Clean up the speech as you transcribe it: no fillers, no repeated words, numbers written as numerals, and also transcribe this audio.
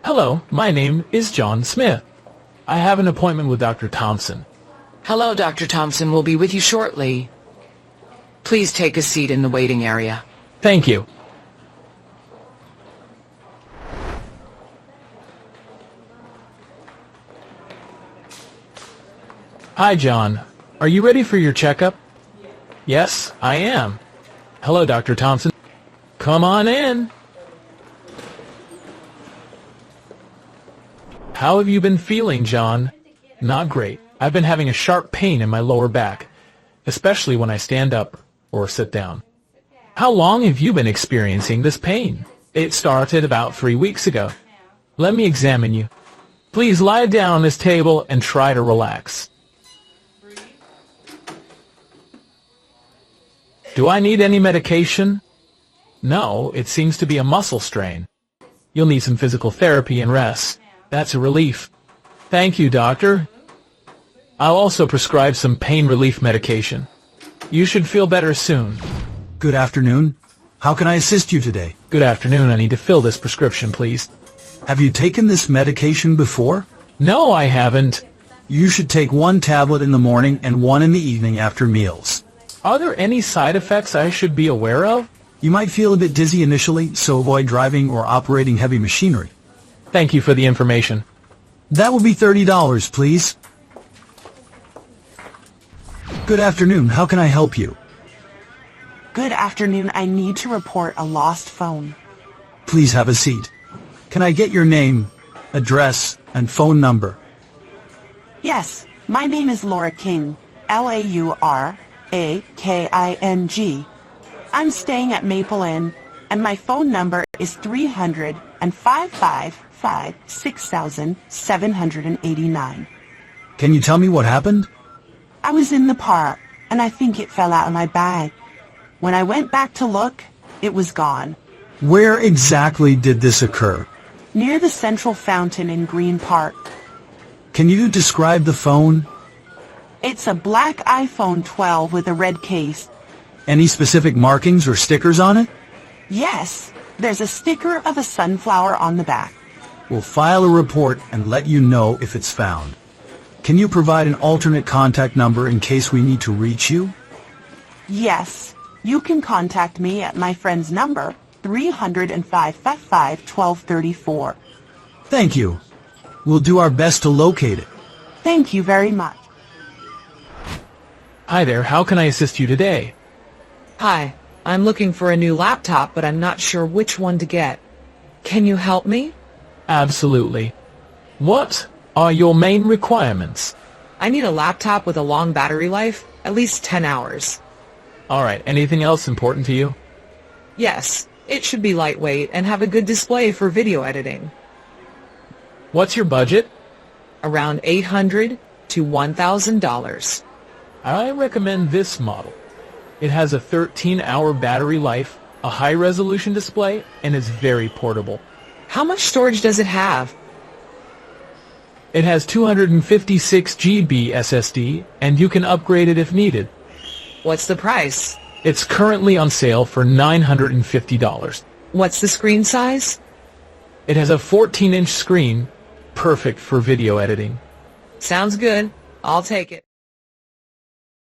Hello, my name is John Smith. I have an appointment with Dr. Thompson. Hello, Dr. Thompson will be with you shortly. Please take a seat in the waiting area. Thank you. Hi, John. Are you ready for your checkup? Yes, I am. Hello, Dr. Thompson. Come on in. How have you been feeling, John? Not great. I've been having a sharp pain in my lower back, especially when I stand up or sit down. How long have you been experiencing this pain? It started about 3 weeks ago. Let me examine you. Please lie down on this table and try to relax. Do I need any medication? No, it seems to be a muscle strain. You'll need some physical therapy and rest. That's a relief. Thank you, doctor. I'll also prescribe some pain relief medication. You should feel better soon. Good afternoon. How can I assist you today? Good afternoon. I need to fill this prescription, please. Have you taken this medication before? No, I haven't. You should take 1 tablet in the morning and 1 in the evening after meals. Are there any side effects I should be aware of? You might feel a bit dizzy initially, so avoid driving or operating heavy machinery. Thank you for the information. That will be $30, please. Good afternoon. How can I help you? Good afternoon. I need to report a lost phone. Please have a seat. Can I get your name, address, and phone number? Yes, my name is Laura King, Lauraking. I'm staying at Maple Inn, and my phone number is 300-555-6789. Can you tell me what happened? I was in the park, and I think it fell out of my bag. When I went back to look, it was gone. Where exactly did this occur? Near the central fountain in Green Park. Can you describe the phone? It's a black iPhone 12 with a red case. Any specific markings or stickers on it? Yes, there's a sticker of a sunflower on the back. We'll file a report and let you know if it's found. Can you provide an alternate contact number in case we need to reach you? Yes, you can contact me at my friend's number, 305-55-1234. Thank you. We'll do our best to locate it. Thank you very much. Hi there. How can I assist you today? Hi, I'm looking for a new laptop, but I'm not sure which one to get. Can you help me? Absolutely. What are your main requirements? I need a laptop with a long battery life, at least 10 hours. All right. Anything else important to you? Yes, it should be lightweight and have a good display for video editing. What's your budget? Around $800 to $1,000. I recommend this model. It has a 13-hour battery life, a high-resolution display, and is very portable. How much storage does it have? It has 256 GB SSD, and you can upgrade it if needed. What's the price? It's currently on sale for $950. What's the screen size? It has a 14-inch screen, perfect for video editing. Sounds good. I'll take it.